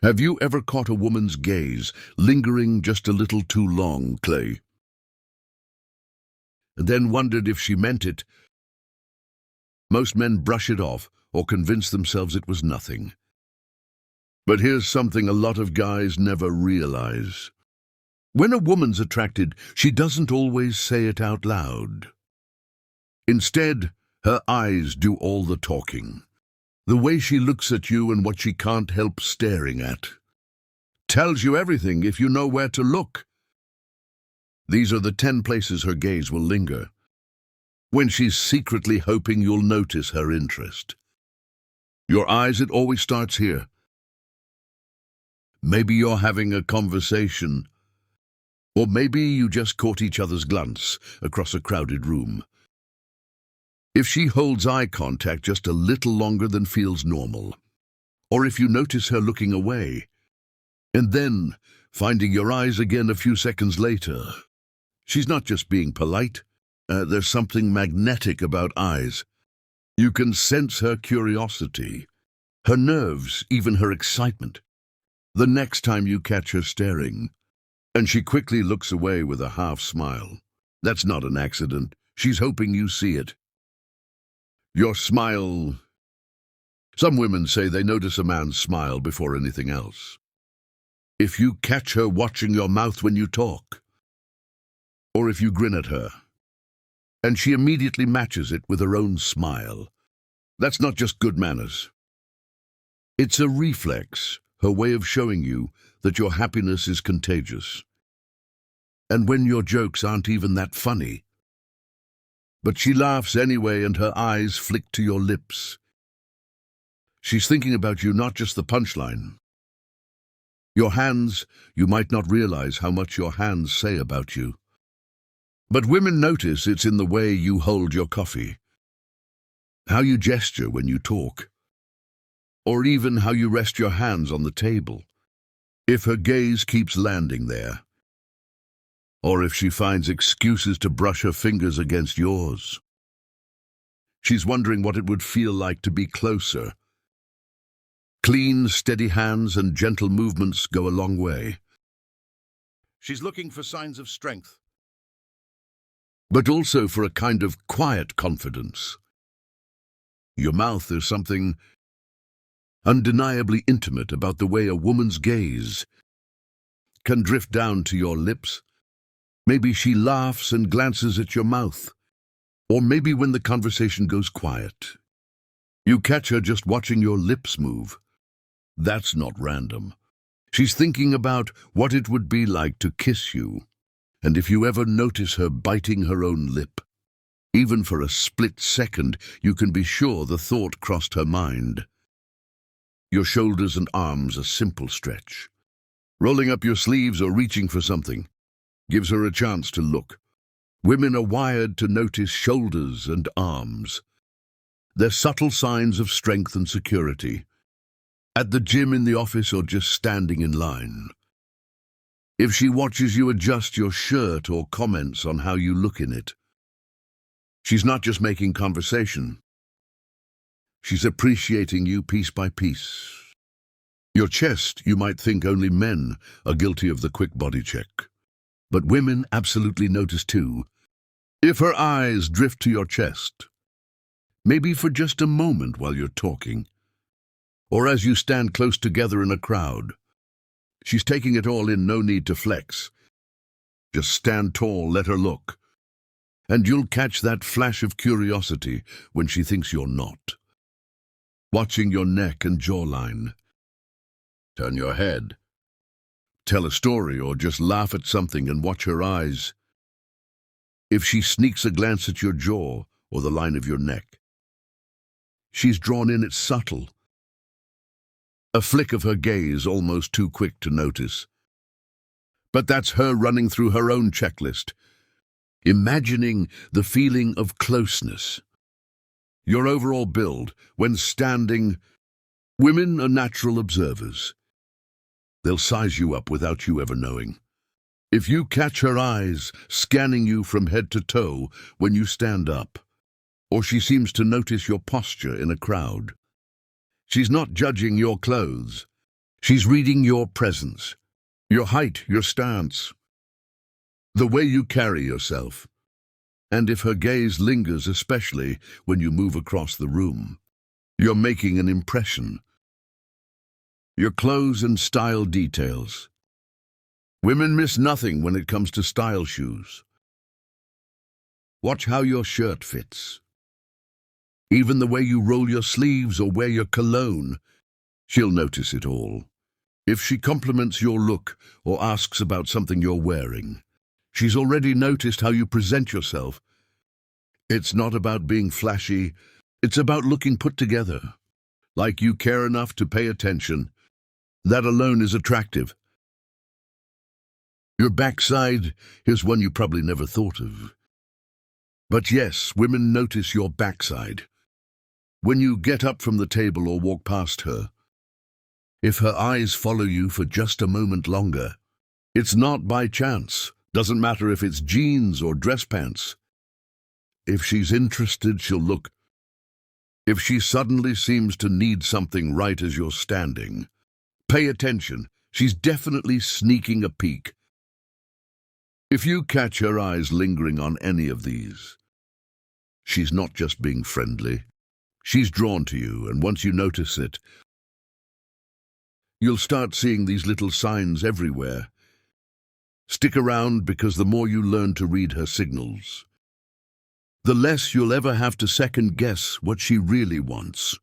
Have you ever caught a woman's gaze lingering just a little too long, Clay? And then wondered if she meant it? Most men brush it off or convince themselves it was nothing. But here's something a lot of guys never realize. When a woman's attracted, she doesn't always say it out loud. Instead, her eyes do all the talking. The way she looks at you and what she can't help staring at tells you everything if you know where to look. These are the 10 places her gaze will linger, when she's secretly hoping you'll notice her interest. Your eyes, it always starts here. Maybe you're having a conversation, or maybe you just caught each other's glance across a crowded room. If she holds eye contact just a little longer than feels normal, or if you notice her looking away, and then finding your eyes again a few seconds later, she's not just being polite. There's something magnetic about eyes. You can sense her curiosity, her nerves, even her excitement. The next time you catch her staring, and she quickly looks away with a half smile, that's not an accident. She's hoping you see it. Your smile. Some women say they notice a man's smile before anything else. If you catch her watching your mouth when you talk, or if you grin at her, and she immediately matches it with her own smile, that's not just good manners. It's a reflex, her way of showing you that your happiness is contagious. And when your jokes aren't even that funny, but she laughs anyway and her eyes flick to your lips, she's thinking about you, not just the punchline. Your hands, you might not realize how much your hands say about you. But women notice it's in the way you hold your coffee, how you gesture when you talk, or even how you rest your hands on the table. If her gaze keeps landing there, or if she finds excuses to brush her fingers against yours, she's wondering what it would feel like to be closer. Clean, steady hands and gentle movements go a long way. She's looking for signs of strength, but also for a kind of quiet confidence. Your mouth is something undeniably intimate about the way a woman's gaze can drift down to your lips. Maybe she laughs and glances at your mouth, or maybe when the conversation goes quiet, you catch her just watching your lips move. That's not random. She's thinking about what it would be like to kiss you, and if you ever notice her biting her own lip, even for a split second, you can be sure the thought crossed her mind. Your shoulders and arms a simple stretch. Rolling up your sleeves or reaching for something gives her a chance to look. Women are wired to notice shoulders and arms. They're subtle signs of strength and security. At the gym, in the office, or just standing in line. If she watches you adjust your shirt or comments on how you look in it, she's not just making conversation. She's appreciating you piece by piece. Your chest, you might think only men are guilty of the quick body check. But women absolutely notice too. If her eyes drift to your chest, maybe for just a moment while you're talking, or as you stand close together in a crowd, she's taking it all in, no need to flex. Just stand tall, let her look, and you'll catch that flash of curiosity when she thinks you're not. Watching your neck and jawline. Turn your head. Tell a story or just laugh at something and watch her eyes. If she sneaks a glance at your jaw or the line of your neck, she's drawn in. It's subtle. A flick of her gaze, almost too quick to notice. But that's her running through her own checklist, imagining the feeling of closeness. Your overall build, when standing, women are natural observers. They'll size you up without you ever knowing. If you catch her eyes scanning you from head to toe when you stand up, or she seems to notice your posture in a crowd, she's not judging your clothes. She's reading your presence, your height, your stance, the way you carry yourself. And if her gaze lingers, especially when you move across the room, you're making an impression. Your clothes and style details. Women miss nothing when it comes to style shoes. Watch how your shirt fits. Even the way you roll your sleeves or wear your cologne, she'll notice it all. If she compliments your look or asks about something you're wearing, she's already noticed how you present yourself. It's not about being flashy, it's about looking put together. Like you care enough to pay attention. That alone is attractive. Your backside is one you probably never thought of. But yes, women notice your backside. When you get up from the table or walk past her, if her eyes follow you for just a moment longer, it's not by chance. Doesn't matter if it's jeans or dress pants. If she's interested, she'll look. If she suddenly seems to need something right as you're standing, pay attention. She's definitely sneaking a peek. If you catch her eyes lingering on any of these, she's not just being friendly. She's drawn to you, and once you notice it, you'll start seeing these little signs everywhere. Stick around, because the more you learn to read her signals, the less you'll ever have to second-guess what she really wants.